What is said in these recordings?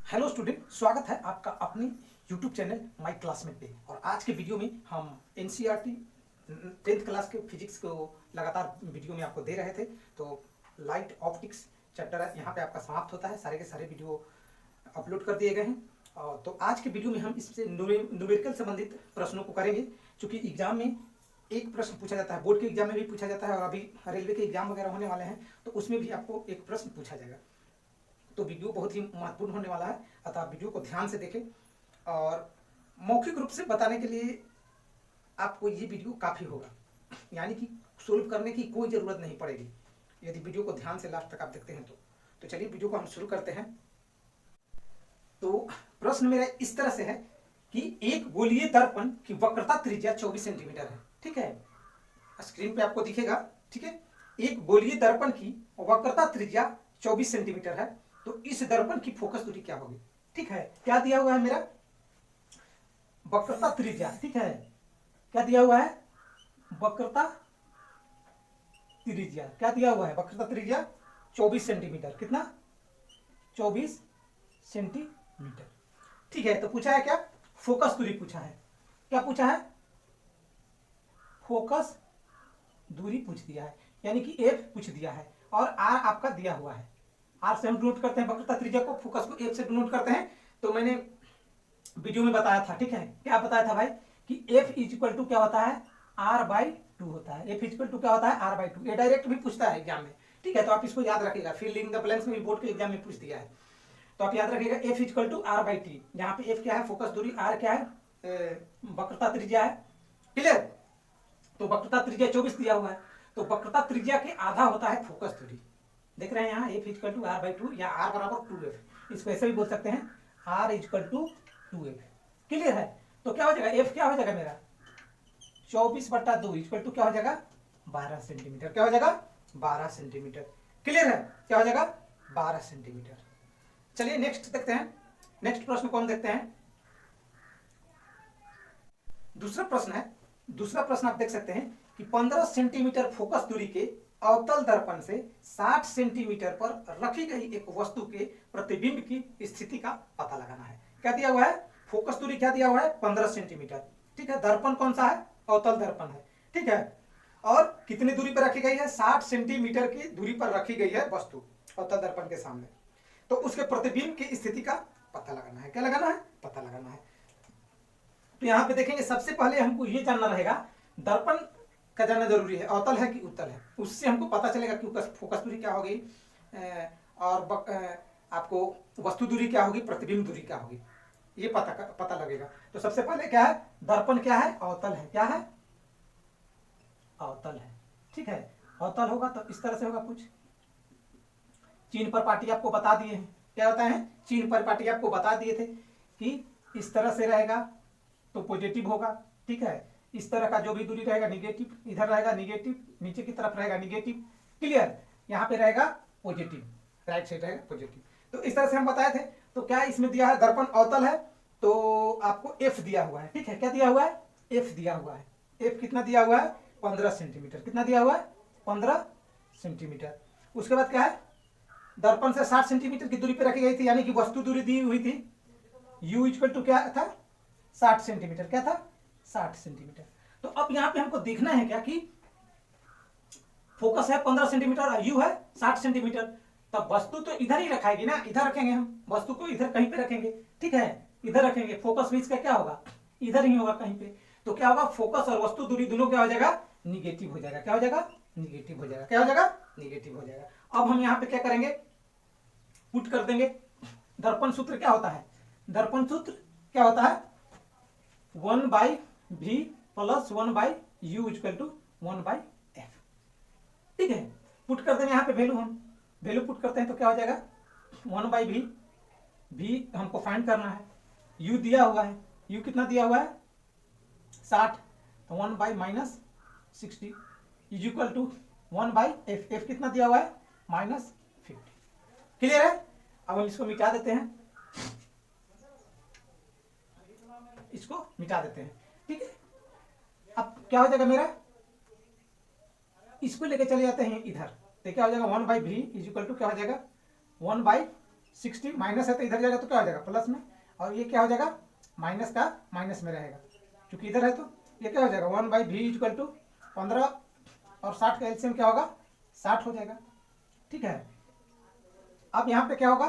Hello student, स्वागत है आपका अपने यूट्यूब चैनल माई क्लासमेट पे। और आज के वीडियो में हम एनसीईआरटी 10th क्लास के फिजिक्स को लगातार वीडियो में आपको दे रहे थे। तो लाइट ऑप्टिक्स चैप्टर यहाँ पे आपका समाप्त होता है। सारे के सारे वीडियो अपलोड कर दिए गए हैं। और तो आज के वीडियो में हम इससे न्यूमेरिकल संबंधित प्रश्नों को करेंगे, क्योंकि एग्जाम में एक प्रश्न पूछा जाता है, बोर्ड के एग्जाम में भी पूछा जाता है, और अभी रेलवे के एग्जाम वगैरह होने वाले हैं तो उसमें भी आपको एक प्रश्न पूछा जाएगा। तो वीडियो बहुत ही महत्वपूर्ण होने वाला है, अतः आप वीडियो को ध्यान से देखें। और मौखिक रूप से बताने के लिए आपको ये वीडियो काफ़ी होगा, यानी कि सोल्व करने की कोई ज़रूरत नहीं पड़ेगी यदि वीडियो को ध्यान से लास्ट तक आप देखते हैं तो चलिए वीडियो को हम शुरू करते हैं। तो प्रश्न मेरा इस तरह से है कि एक गोलीय दर्पण की वक्रता त्रिज्या 24 सेंटीमीटर है। ठीक है, स्क्रीन पे आपको दिखेगा। ठीक है, एक गोलीय दर्पण की वक्रता त्रिज्या 24 सेंटीमीटर है, तो इस दर्पण की फोकस दूरी क्या होगी। ठीक है, क्या दिया हुआ है मेरा, वक्रता त्रिज्या। ठीक है, क्या दिया हुआ है, वक्रता त्रिज्या। क्या दिया हुआ है, वक्रता त्रिज्या 24 सेंटीमीटर। कितना, 24 सेंटीमीटर। ठीक है, तो पूछा है क्या, फोकस दूरी पूछा है। क्या पूछा है, फोकस दूरी पूछ दिया है, यानी कि एफ पूछ दिया है, और आर आपका दिया हुआ है। आर से हम डिनोट करते हैं वक्रता त्रिज्या को, फोकस को एफ से डिनोट करते हैं। तो मैंने वीडियो में बताया था, ठीक है, क्या बताया था भाई, कि एफ इज इक्वल टू क्या होता है, आर बाई टू होता है। एफ इज इक्वल टू क्या होता है, आर बाई टू। ये डायरेक्ट भी पूछता है एग्जाम में। ठीक है, तो आप इसको याद रखिएगा, फिल इन द ब्लैंक्स में बोर्ड के एग्जाम में पूछ दिया है, तो आप याद रखिएगा F is equal to R by T. यहाँ पे एफ क्या है, फोकस दूरी, आर क्या है, वक्रता त्रिज्या है। क्लियर, तो वक्रता त्रिज्या 24 दिया हुआ है, तो वक्रता त्रिज्या के आधा होता है फोकस दूरी। देख रहे हैं यहाँ F is equal to R by two, या आर बराबर 2f। इसको ऐसे भी बोल सकते हैं, are is equal to 2f। Clear है, तो क्या हो जाएगा, एफ क्या हो जाएगा मेरा 24/2 इजकल टू क्या हो जाएगा 12 सेंटीमीटर। क्या हो जाएगा 12 सेंटीमीटर। क्लियर है, क्या हो जाएगा 12 सेंटीमीटर। चलिए नेक्स्ट देखते हैं, नेक्स्ट प्रश्न कौन देखते हैं। दूसरा प्रश्न है, दूसरा प्रश्न आप देख सकते हैं कि 15 सेंटीमीटर फोकस दूरी के अवतल दर्पण से 60 सेंटीमीटर पर रखी गई एक वस्तु के प्रतिबिंब की स्थिति का पता लगाना है। क्या दिया हुआ है, फोकस दूरी क्या दिया हुआ है 15 सेंटीमीटर। ठीक है, दर्पण कौन सा है, अवतल दर्पण है। ठीक है, और कितनी दूरी पर रखी गई है, 60 सेंटीमीटर की दूरी पर रखी गई है वस्तु अवतल दर्पण के सामने। तो उसके प्रतिबिंब की स्थिति का पता लगाना है। क्या लगाना है, पता लगाना है। तो यहां पे देखेंगे, सबसे पहले हमको ये जानना रहेगा दर्पण का जानना जरूरी है, अवतल है कि उत्तल है, उससे हमको पता चलेगा कि फोकस दूरी क्या होगी, और आपको वस्तु दूरी क्या होगी, प्रतिबिंब दूरी क्या होगी, ये पता लगेगा। तो सबसे पहले क्या है, दर्पण क्या है, अवतल है। क्या है, अवतल है। ठीक है, अवतल होगा तो इस तरह से होगा कुछ। चिन्ह पर पाटी आपको बता दिए हैं, क्या होता है, चिन्ह पर पाटी आपको बता दिए थे कि इस तरह से रहेगा तो पॉजिटिव होगा। ठीक है, इस तरह का जो भी दूरी रहेगा निगेटिव, इधर रहेगा निगेटिव, नीचे की तरफ रहेगा निगेटिव। क्लियर, यहाँ पे रहेगा पॉजिटिव, राइट साइड रहेगा पॉजिटिव। तो इस तरह से हम बताए थे। तो क्या इसमें दिया है, दर्पण अवतल है तो आपको एफ दिया हुआ है। ठीक है, क्या दिया हुआ है, एफ दिया हुआ है। एफ कितना दिया हुआ है, 15 सेंटीमीटर। कितना दिया हुआ है, 15 सेंटीमीटर। उसके बाद क्या है, दर्पण से 60 सेंटीमीटर की दूरी पर रखी गई थी, यानी कि वस्तु दूरी दी हुई थी, यू इक्वल टू क्या था 60 सेंटीमीटर। क्या था 60 सेंटीमीटर। तो अब यहां पे हमको देखना है क्या कि फोकस है 15 सेंटीमीटर और यू है 60 सेंटीमीटर। तब वस्तु तो इधर ही रखाएगी ना, इधर रखेंगे हम वस्तु को, इधर कहीं पे रखेंगे। ठीक है, इधर रखेंगे, फोकस भी इसका क्या होगा, इधर ही होगा कहीं पे। तो क्या होगा, फोकस और वस्तु दूरी दोनों क्या हो जाएगा, निगेटिव हो जाएगा। क्या हो जाएगा, निगेटिव हो जाएगा। क्या हो जाएगा, निगेटिव हो जाएगा। अब हम यहाँ पे क्या करेंगे, पुट कर देंगे। दर्पण सूत्र क्या होता है, दर्पण सूत्र क्या होता है, 1/v plus 1/u equal to 1/f। ठीक है, पुट करते हैं यहाँ पे वैल्यू, हम वैल्यू पुट करते हैं तो क्या हो जाएगा 1/v, v हमको फाइंड करना है, u दिया हुआ है, u कितना दिया हुआ है 60, तो 1/-60 is equal to 1/f। f कितना दिया हुआ है -50। क्लियर है, अब हम इसको मिटा देते हैं, इसको मिटा देते हैं। ठीक है, अब क्या हो जाएगा मेरा, इसको लेके चले जाते हैं इधर, तो क्या हो जाएगा 1/v इज इक्वल टू क्या हो जाएगा 1/60 60 माइनस है तो इधर जाएगा तो क्या हो जाएगा प्लस में, और ये क्या हो जाएगा माइनस का माइनस में रहेगा, क्योंकि इधर है तो ये क्या हो जाएगा 1/v इक्वल टू 15 और 60 का एलसीएम क्या होगा 60 हो जाएगा। ठीक है, अब यहाँ पे क्या होगा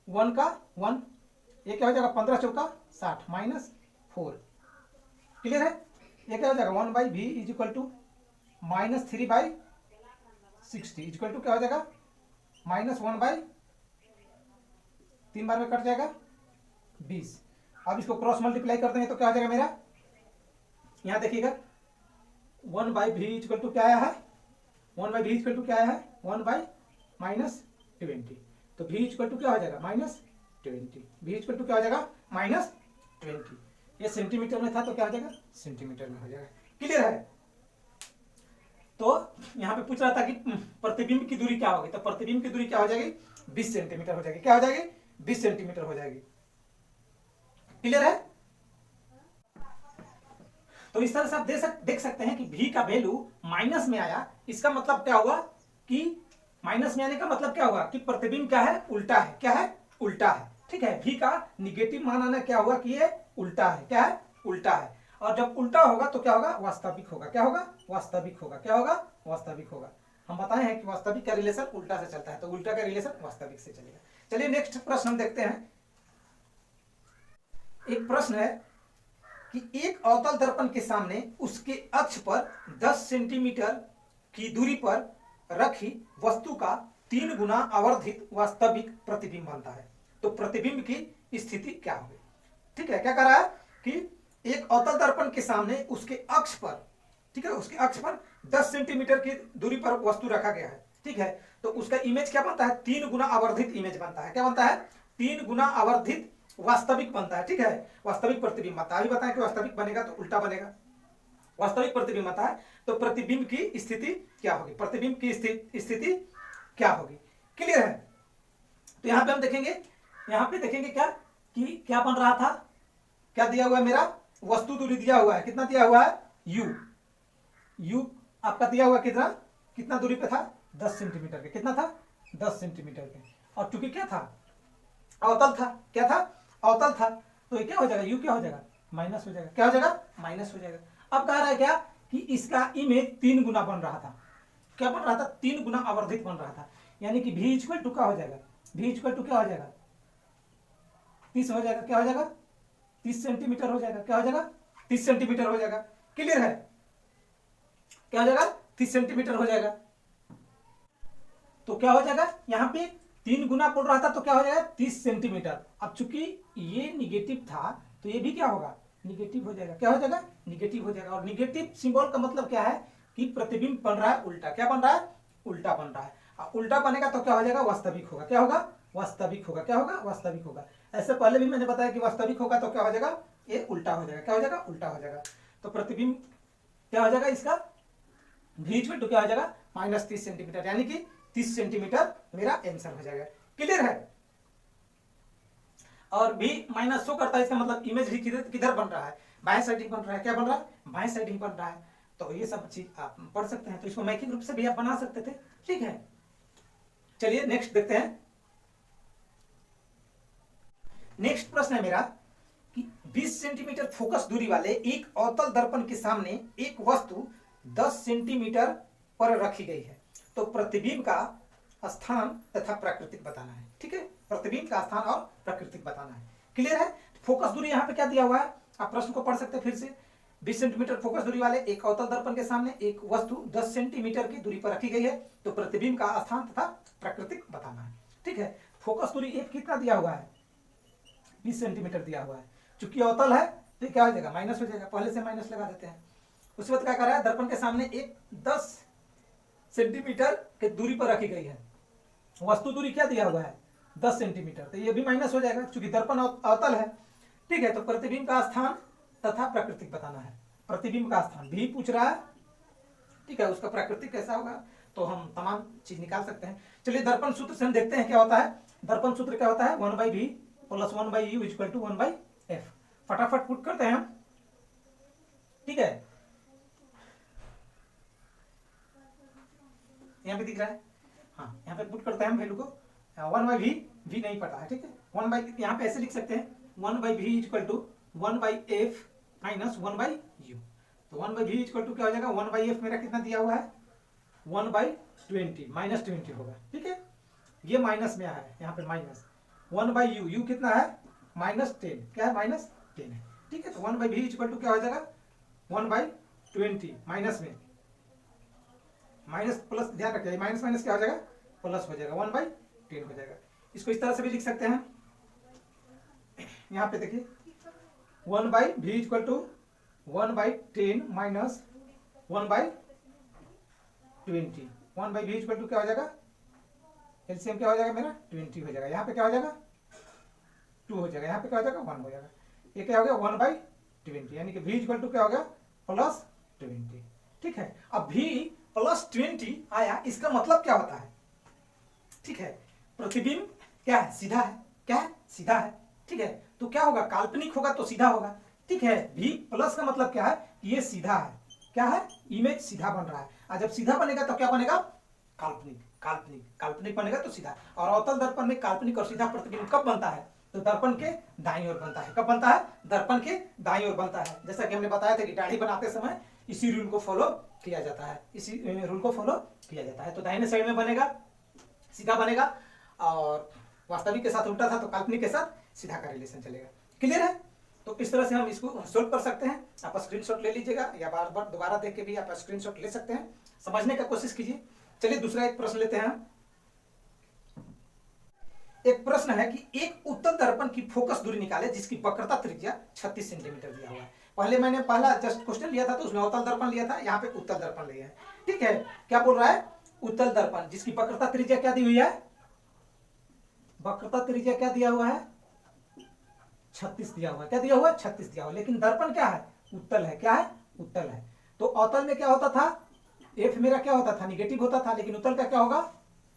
1 का 1, ये क्या हो जाएगा 15 चौका 60 माइनस 4। क्लियर है, ये क्या हो जाएगा 1/v is equal to minus 3/60 is equal to क्या हो जाएगा माइनस 1/3 बार में कट जाएगा 20। अब इसको क्रॉस मल्टीप्लाई कर देंगे तो क्या हो जाएगा मेरा, यहाँ देखिएगा 1/v इक्वल टू क्या आया है, 1/v इक्वल टू क्या आया है 1/-20, तो v इक्वल टू क्या हो जाएगा -20, v इक्वल टू क्या हो जाएगा -20। ये सेंटीमीटर में था तो क्या हो जाएगा सेंटीमीटर में हो जाएगा। क्लियर है, तो यहाँ पे पूछ रहा था कि प्रतिबिंब की दूरी क्या होगी, तो प्रतिबिंब की दूरी क्या हो जाएगी 20 सेंटीमीटर हो जाएगी, क्या हो जाएगी 20 सेंटीमीटर हो जाएगी। क्लियर है, तो इस तरह से आप देख सकते हैं कि v का वैल्यू माइनस में आया, इसका मतलब क्या हुआ कि माइनस में आने का मतलब क्या हुआ कि प्रतिबिंब क्या है उल्टा है, क्या है उल्टा है। ठीक है, v का निगेटिव मान आना क्या हुआ कि ये उल्टा है, क्या है उल्टा है, और जब उल्टा होगा तो क्या होगा वास्तविक होगा, क्या होगा वास्तविक होगा, क्या होगा वास्तविक होगा। हम बताए हैं कि वास्तविक का रिलेशन उल्टा से चलता है, तो उल्टा का रिलेशन वास्तविक से चलेगा। चलिए नेक्स्ट प्रश्न हम देखते हैं। एक प्रश्न है कि एक अवतल दर्पण के सामने उसके अक्ष पर 10 सेंटीमीटर की दूरी पर रखी वस्तु का 3 गुना आवर्धित वास्तविक प्रतिबिंब बनता है, तो प्रतिबिंब की स्थिति क्या होगी। ठीक है, क्या कर रहा है कि एक अवतल दर्पण के सामने उसके अक्ष पर, ठीक है उसके अक्ष पर 10 सेंटीमीटर की दूरी पर वस्तु रखा गया है। ठीक है, तो उसका इमेज क्या बनता है 3 गुना आवर्धित इमेज बनता है, क्या बनता है 3 गुना आवर्धित वास्तविक बनता है। ठीक है, वास्तविक प्रतिबिंब बनता है, अभी बताएं कि वास्तविक बनेगा तो उल्टा बनेगा, वास्तविक प्रतिबिंब बनता है तो प्रतिबिंब की स्थिति क्या होगी, प्रतिबिंब की स्थिति क्या होगी। क्लियर है, तो यहां पे हम देखेंगे, यहां पे देखेंगे क्या कि क्या बन रहा था, क्या दिया हुआ है मेरा वस्तु दूरी दिया हुआ है, कितना दिया हुआ है u आपका दिया हुआ कितना कितना दूरी पे था 10 सेंटीमीटर के, कितना था 10 सेंटीमीटर के, और चूंकि क्या था अवतल था, क्या था अवतल था, तो ये क्या हो जाएगा u क्या हो जाएगा माइनस हो जाएगा, क्या हो जाएगा माइनस हो जाएगा। अब कह रहा है क्या कि इसका इमेज 3 गुना बन रहा था, क्या बन रहा था 3 गुना आवर्धित बन रहा था, यानी कि v इक्वल टू क्या हो जाएगा, v इक्वल टू क्या हो जाएगा 30 हो जाएगा, क्या हो जाएगा 30 सेंटीमीटर हो जाएगा, क्या हो जाएगा 30 सेंटीमीटर हो जाएगा। क्लियर है, क्या हो जाएगा 30 सेंटीमीटर हो जाएगा, तो क्या हो जाएगा यहाँ पे 3 गुना बोल रहा था तो क्या हो जाएगा 30 सेंटीमीटर। अब चूंकि ये निगेटिव था तो ये भी क्या होगा निगेटिव हो जाएगा, क्या हो जाएगा निगेटिव हो जाएगा, और निगेटिव सिंबल का मतलब क्या है कि प्रतिबिंब बन रहा है उल्टा, क्या बन रहा है उल्टा बन रहा है, उल्टा बनेगा तो क्या हो जाएगा वास्तविक होगा, क्या होगा वास्तविक होगा, क्या होगा वास्तविक होगा। ऐसे पहले भी मैंने बताया कि वास्तविक होगा तो क्या हो जाएगा ये उल्टा हो जाएगा, क्या हो जाएगा उल्टा हो जाएगा, तो प्रतिबिंब क्या हो जाएगा इसका v इक्वल टू क्या हो जाएगा -30 सेंटीमीटर, यानी कि 30 सेंटीमीटर मेरा आंसर हो जाएगा। क्लियर है, और भी माइनस शो करता है, इसका मतलब इमेज भी किधर बन रहा है बाएं साइड ही बन रहा है, क्या बन रहा है बाएं साइड ही बन रहा है, तो ये सब चीज आप पढ़ सकते हैं, तो इसको मौखिक रूप से भी आप बना सकते थे। ठीक है, चलिए नेक्स्ट देखते हैं। नेक्स्ट प्रश्न है मेरा कि 20 सेंटीमीटर फोकस दूरी वाले एक अवतल दर्पण के सामने एक वस्तु 10 सेंटीमीटर पर रखी गई है, तो प्रतिबिंब का स्थान तथा प्राकृतिक बताना है। ठीक है, प्रतिबिंब का स्थान और प्राकृतिक बताना है। क्लियर है, फोकस दूरी यहाँ पे क्या दिया हुआ है, आप प्रश्न को पढ़ सकते हैं फिर से। 20 सेंटीमीटर फोकस दूरी वाले एक अवतल दर्पण के सामने एक वस्तु 10 सेंटीमीटर की दूरी पर रखी गई है, तो प्रतिबिंब का स्थान तथा प्राकृतिक बताना है। ठीक है, फोकस दूरी एक कितना दिया हुआ है 20 सेंटीमीटर दिया हुआ है, चूंकि अवतल है तो क्या हो जाएगा माइनस हो जाएगा, पहले से माइनस लगा देते हैं। उसके बाद क्या कर रहा है दर्पण के सामने एक 10 सेंटीमीटर की दूरी पर रखी गई है, वस्तु दूरी क्या दिया हुआ है 10 सेंटीमीटर, तो ये भी माइनस हो जाएगा चूंकि दर्पण अवतल है। ठीक है, तो प्रतिबिंब का स्थान तथा प्राकृतिक बताना है, प्रतिबिंब का स्थान भी पूछ रहा है। ठीक है, उसका प्राकृतिक कैसा होगा तो हम तमाम चीज निकाल सकते हैं। चलिए दर्पण सूत्र से हम देखते हैं क्या होता है, दर्पण सूत्र क्या होता है 1/v + 1/u = 1/f, फटाफट पुट करते हैं हम। ठीक है, यहाँ पे दिख रहा है, हाँ यहाँ पे पुट करते हैं हम वैल्यू को 1/v वी नहीं पता है, ठीक है। 1 बाई, यहाँ पे ऐसे लिख सकते हैं 1/v equal to 1/f minus 1/u। तो 1/v इक्वल टू क्या हो जाएगा, 1/f मेरा कितना दिया हुआ है 1/20 माइनस 20 होगा, ठीक है। ये माइनस में है, यहाँ पे माइनस 1/u, u कितना है -10, क्या है -10 है, ठीक है। तो 1/v इक्वल टू क्या हो जाएगा 1/20 माइनस में माइनस प्लस, ध्यान रखिए माइनस माइनस क्या हो जाएगा प्लस हो जाएगा 1/10 हो जाएगा। इसको इस तरह से भी लिख सकते हैं, यहाँ पे देखिए 1/v equal to 1/10 minus 1/20। 1/v equal to क्या हो जाएगा, एलसीएम क्या हो जाएगा मेरा 20 हो जाएगा, यहाँ पे क्या हो जाएगा 2 हो जाएगा, यहाँ पे क्या हो जाएगा 1 हो जाएगा। ये क्या हो गया 1/20, यानी कि v इक्वल टू क्या हो गया +20, ठीक है। अब v +20 आया, इसका मतलब क्या होता है, ठीक है। प्रतिबिंब क्या है सीधा है, क्या है सीधा है, ठीक है। तो क्या होगा काल्पनिक होगा तो सीधा होगा, ठीक है। v प्लस का मतलब क्या है कि ये सीधा है, क्या है इमेज सीधा बन रहा है, और जब सीधा बनेगा तो क्या बनेगा काल्पनिक, काल्पनिक काल्पनिक बनेगा तो सीधा। और अवतल दर्पण में काल्पनिक और सीधा प्रतिबिंब कब बनता है, तो दर्पण के दाईं ओर बनता है। कब बनता है, दर्पण के दाईं ओर बनता है। जैसा कि हमने बताया था कि दाढ़ी बनाते समय इसी रूल को फॉलो किया जाता है, इसी रूल को फॉलो किया जाता है। तो दाहिने साइड में बनेगा सीधा बनेगा, और वास्तविक के साथ उल्टा था तो काल्पनिक के साथ सीधा का रिलेशन चलेगा। क्लियर है। तो इस तरह से हम इसको सोल्व कर सकते हैं। आप स्क्रीनशॉट ले लीजिएगा या बार बार दोबारा देख के भी आप स्क्रीनशॉट ले सकते हैं, समझने का कोशिश कीजिए। चलिए दूसरा एक प्रश्न लेते हैं। एक प्रश्न है कि एक उत्तल दर्पण की फोकस दूरी निकाले जिसकी वक्रता त्रिज्या 36 सेंटीमीटर दिया हुआ है। पहले मैंने पहला जस्ट क्वेश्चन लिया था तो उसमें अवतल दर्पण लिया था, यहाँ पे उत्तल दर्पण लिया है, ठीक है। क्या बोल रहा है उत्तल दर्पण जिसकी वक्रता त्रिज्या क्या दी हुई है, वक्रता त्रिज्या क्या दिया हुआ है 36 दिया हुआ है, क्या दिया हुआ है 36 दिया हुआ है। लेकिन दर्पण क्या है उत्तल है, क्या है उत्तल है। तो अवतल में क्या होता था एफ मेरा क्या होता था निगेटिव होता था, लेकिन उत्तल का क्या होगा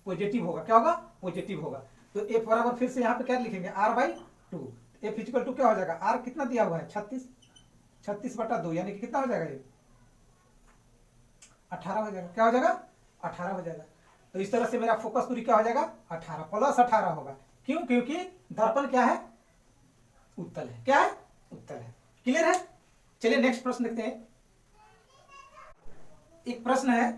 पॉजिटिव होगा, क्या होगा पॉजिटिव होगा। तो एफ बराबर फिर से यहाँ पे क्या लिखेंगे r/2। एफ इक्वल टू क्या हो जाएगा r कितना दिया हुआ है 36/2 यानी कि कितना हो जाएगा ये 18 हो जाएगा, क्या हो जाएगा 18 हो जाएगा। तो इस तरह से मेरा फोकस दूरी क्या हो जाएगा 18 + 18 होगा। क्यों, क्योंकि दर्पण क्या है उत्तल है, क्या है उत्तल है। क्लियर है। चलिए नेक्स्ट प्रश्न देखते हैं। एक प्रश्न है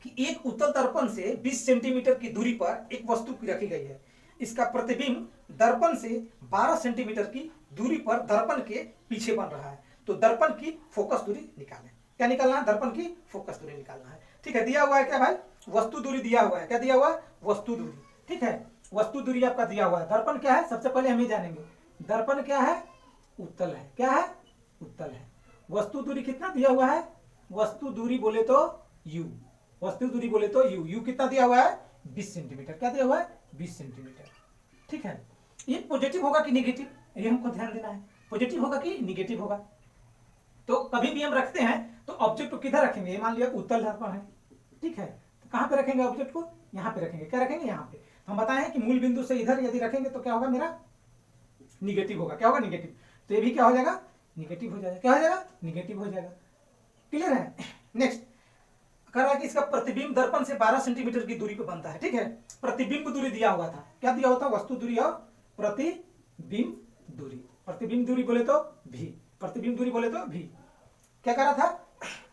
कि एक उत्तल दर्पण से 20 सेंटीमीटर की दूरी पर एक वस्तु रखी गई है, इसका प्रतिबिंब दर्पण से 12 सेंटीमीटर की दूरी पर दर्पण के पीछे बन रहा है। तो दर्पण की फोकस दूरी निकालें। क्या निकालना है दर्पण की फोकस दूरी निकालना है, ठीक है। दिया हुआ है क्या भाई वस्तु दूरी दिया हुआ है, क्या दिया हुआ है वस्तु दूरी, ठीक है। वस्तु दूरी आपका दिया हुआ है। दर्पण क्या है सबसे पहले हम ही जानेंगे, दर्पण क्या है उत्तल है, क्या है उत्तल है। वस्तु दूरी कितना दिया हुआ है, वस्तु दूरी बोले तो u, वस्तु दूरी बोले तो u कितना दिया हुआ है 20 सेंटीमीटर, क्या दिया हुआ है 20 सेंटीमीटर, ठीक है। ये पॉजिटिव होगा कि निगेटिव, ये हमको ध्यान देना है, पॉजिटिव होगा कि निगेटिव होगा। तो कभी भी हम रखते हैं तो ऑब्जेक्ट को किधर रखेंगे, मान लिया उत्तल दर्पण है, ठीक है। तो कहां पे रखेंगे ऑब्जेक्ट को, यहाँ पे रखेंगे, क्या रखेंगे यहाँ पे। तो हम बताए हैं कि मूल बिंदु से इधर यदि रखेंगे तो क्या होगा मेरा निगेटिव होगा, क्या होगा निगेटिव। तो ये भी क्या हो जाएगा निगेटिव हो जाएगा, क्या हो जाएगा निगेटिव हो जाएगा। क्लियर है। नेक्स्ट कह रहा है कि इसका प्रतिबिंब दर्पण से 12 सेंटीमीटर की दूरी पर बनता है, ठीक है। प्रतिबिंब दूरी दिया हुआ था, क्या दिया हुआ था वस्तु दूरी और प्रतिबिंब दूरी। प्रतिबिंब दूरी बोले तो v, प्रतिबिंब दूरी बोले तो v। क्या कह रहा था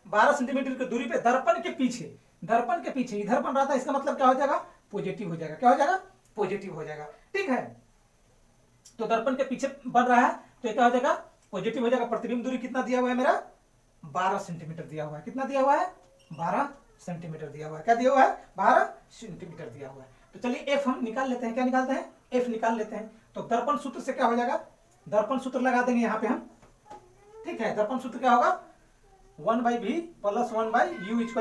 12 सेंटीमीटर की दूरी पे दर्पण के पीछे, दर्पण के पीछे इधर बन रहा था, इसका मतलब क्या हो जाएगा पॉजिटिव हो जाएगा, क्या हो जाएगा पॉजिटिव हो जाएगा, ठीक है। तो दर्पण के पीछे बन रहा है तो क्या हो जाएगा पॉजिटिव हो जाएगा। प्रतिबिंब दूरी कितना दिया हुआ है मेरा 12 सेंटीमीटर दिया हुआ है, कितना दिया हुआ है 12 सेंटीमीटर दिया हुआ है, क्या दिया हुआ है 12 सेंटीमीटर दिया हुआ है। तो चलिए एफ हम निकाल लेते हैं, क्या निकालते हैं एफ निकाल लेते हैं। तो दर्पण सूत्र से क्या हो जाएगा, दर्पण सूत्र लगा देंगे यहाँ पे हम, ठीक है। दर्पण सूत्र क्या होगा 1/v + 1/u =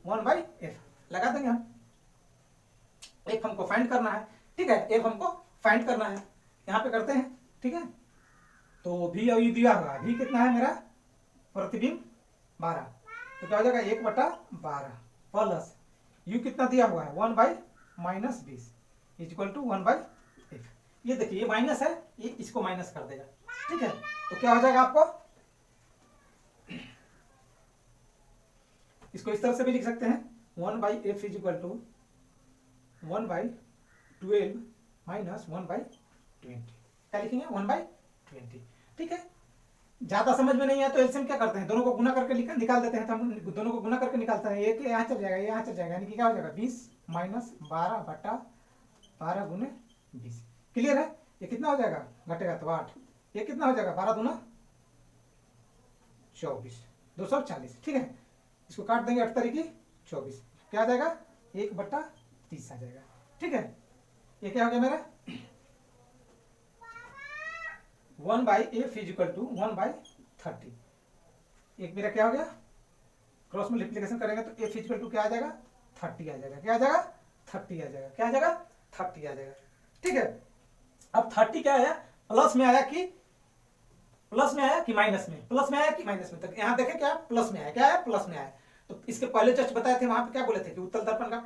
1/f लगा देंगे हम। एफ हमको फाइंड करना है, ठीक है, एफ हमको फाइंड करना है, यहाँ पे करते हैं, ठीक है। तो v और u दिया हुआ, v कितना है मेरा प्रतिबिंब 12, तो क्या हो जाएगा 1/12 प्लस u कितना दिया हुआ है 1/-20 = 1/f। ये देखिए ये माइनस है, ये इसको माइनस कर देगा, ठीक है। तो क्या हो जाएगा आपको, इसको इस तरह से भी लिख सकते हैं 1/f = 1/12 माइनस 1/20। क्या लिखेंगे 1/20। ठीक है, ज्यादा समझ में नहीं है तो एलसीएम क्या करते हैं, दोनों को गुना करके निकाल देते हैं। तो हम दोनों को गुना करके निकालते हैं, एक यहाँ चल जाएगा, यहाँ चल जाएगा, यानी कि क्या हो जाएगा 20 माइनस 12/12 गुने 20। क्लियर है, ये कितना हो जाएगा, घटेगा तो 8, ये कितना हो जाएगा 12 दूना 24, 240। ठीक है, इसको काट देंगे 8 तरीके 24, क्या आ जाएगा 1/30 आ जाएगा। ठीक है, ये क्या हो गया मेरा 1/f इजिकल टू 1/30। एक मेरा क्या हो गया, क्रॉस मल्टीप्लिकेशन करेंगे तो f इजिकल टू क्या आ जाएगा 30 आ जाएगा। क्या आ जाएगा 30 आ जाएगा। क्या आ जाएगा 30 आ जाएगा। ठीक है, अब 30 क्या आया, प्लस में आया कि माइनस में, प्लस में आया कि माइनस में। तक यहाँ देखें क्या प्लस में आया, क्या है प्लस में आया। तो इसके पहले जस्ट बताए थे, वहां पे क्या बोले थे कि उत्तल दर्पण का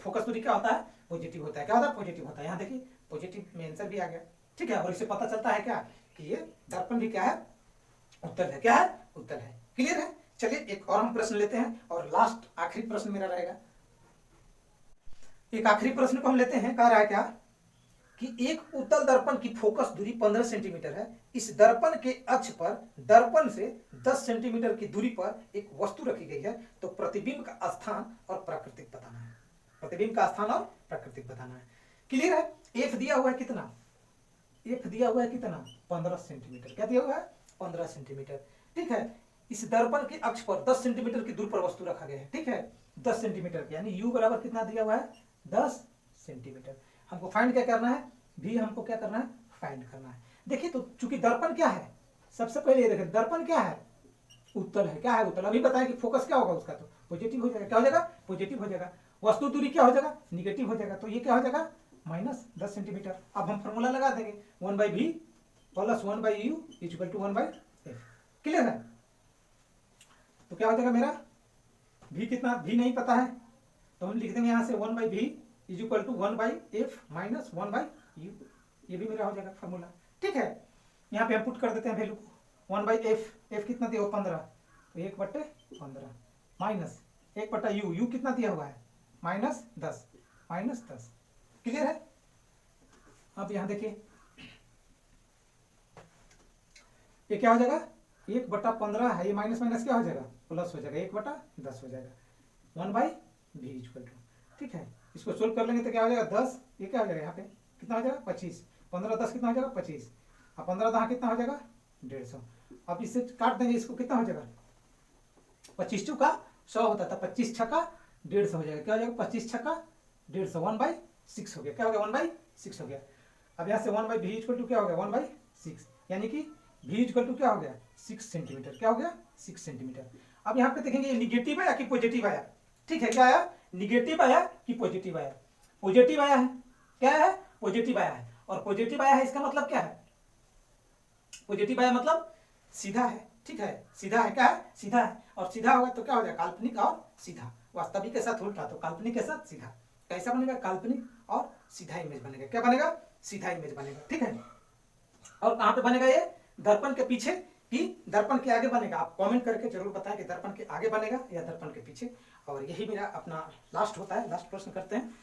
फोकस दूरी क्या होता है, पॉजिटिव होता है। क्या होता है, पॉजिटिव होता है। यहाँ देखिए पॉजिटिव में आंसर भी आ गया। ठीक है, और इससे पता चलता है क्या कि ये दर्पण भी क्या है, उत्तल है। क्या है, उत्तल है। क्लियर है। चलिए एक और हम प्रश्न लेते हैं, और लास्ट आखिरी प्रश्न मेरा रहेगा। एक आखिरी प्रश्न को हम लेते हैं। कह रहा है क्या कि एक उत्तल दर्पण की फोकस दूरी 15 सेंटीमीटर है। इस दर्पण के अक्ष पर दर्पण से 10 सेंटीमीटर की दूरी पर एक वस्तु रखी गई है, तो प्रतिबिंब का स्थान और प्राकृतिक बताना है। प्रतिबिंब का स्थान और प्राकृतिक बताना है। क्लियर है। एफ दिया हुआ है कितना, एफ दिया हुआ है कितना 15 सेंटीमीटर। क्या दिया हुआ है 15 सेंटीमीटर। ठीक है, इस दर्पण के अक्ष पर 10 सेंटीमीटर की दूरी पर वस्तु रखा गया है। ठीक है, 10 सेंटीमीटर यानी यू बराबर कितना दिया हुआ है 10 सेंटीमीटर। हमको फाइंड क्या करना है, भी हमको क्या करना है फाइंड करना है। देखिए तो चूंकि दर्पण क्या है, सबसे पहले ये देखें दर्पण क्या है, उत्तल है। क्या है, उत्तल। अभी बताएं कि फोकस क्या होगा उसका, तो पॉजिटिव हो जाएगा। क्या हो जाएगा, पॉजिटिव हो जाएगा। वस्तु दूरी क्या हो जाएगा, निगेटिव हो जाएगा। तो ये क्या हो जाएगा माइनस 10 सेंटीमीटर। अब हम फॉर्मूला लगा देंगे 1/v plus 1/u equal to 1/f। Clear है। तो क्या हो जाएगा मेरा v कितना, v नहीं पता है तो हम लिख देंगे यहां से 1/v is equal to 1/f minus 1/u। ये भी मेरा हो जाएगा फॉर्मूला। ठीक है, यहाँ पे हम पुट कर देते हैं वैल्यू को 1/f। f कितना दिया हो 15, तो 1/15 माइनस 1/u, u कितना दिया हुआ है -10। क्लियर है। अब यहाँ देखिए ये क्या हो जाएगा 1/15 है, ये माइनस माइनस क्या हो जाएगा प्लस हो जाएगा, 1/10 हो जाएगा 1/v इक्वल टू। ठीक है, इसको सोल्व कर लेंगे तो क्या हो जाएगा 10, ये क्या हो जाएगा यहाँ पे कितना हो जाएगा 25, 15 10 कितना हो जाएगा 25, अब 15 10 कितना हो जाएगा 150। अब इससे काट देंगे इसको, कितना हो जाएगा 25 चौका 100 होता था, 25 छक्का 150 हो जाएगा। क्या हो जाएगा 25 छक्का 150 1/6 हो गया। क्या हो गया 1/6 हो गया। अब यहाँ से 1/v इक्वल टू क्या हो गया 1/6, यानी कि v इक्वल टू क्या हो गया 6 सेंटीमीटर। क्या हो गया 6 सेंटीमीटर। अब यहाँ पे देखेंगे ये निगेटिव आया कि पॉजिटिव आया। ठीक है, क्या आया निगेटिव आया कि पॉजिटिव आया, पॉजिटिव आया है। क्या है पॉजिटिव आया है, और पॉजिटिव आया है इसका मतलब क्या है, पॉजिटिव आया मतलब सीधा है। ठीक है, सीधा है। क्या है सीधा है, और सीधा होगा तो क्या हो जाएगा काल्पनिक और सीधा। वास्तविक के साथ उल्टा, तो काल्पनिक के साथ सीधा। कैसा बनेगा काल्पनिक और सीधा इमेज बनेगा। क्या बनेगा सीधा इमेज बनेगा। ठीक है, और कहां पे बनेगा ये दर्पण के पीछे कि दर्पण के आगे बनेगा। आप कमेंट करके जरूर बताएं कि दर्पण के आगे बनेगा या दर्पण के पीछे। और यही मेरा अपना लास्ट होता है, लास्ट प्रश्न करते हैं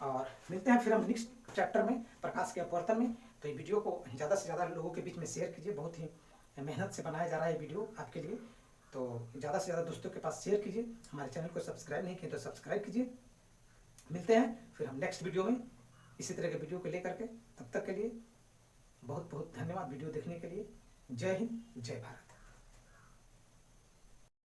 और मिलते हैं फिर हम नेक्स्ट चैप्टर में प्रकाश के अपवर्तन में। तो ये वीडियो को ज़्यादा से ज़्यादा लोगों के बीच में शेयर कीजिए। बहुत ही मेहनत से बनाया जा रहा है वीडियो आपके लिए, तो ज़्यादा से ज़्यादा दोस्तों के पास शेयर कीजिए। हमारे चैनल को सब्सक्राइब नहीं किए तो सब्सक्राइब कीजिए। मिलते हैं फिर हम नेक्स्ट वीडियो में इसी तरह के वीडियो को लेकर के। तब तक के लिए बहुत बहुत धन्यवाद वीडियो देखने के लिए। जय हिंद, जय भारत।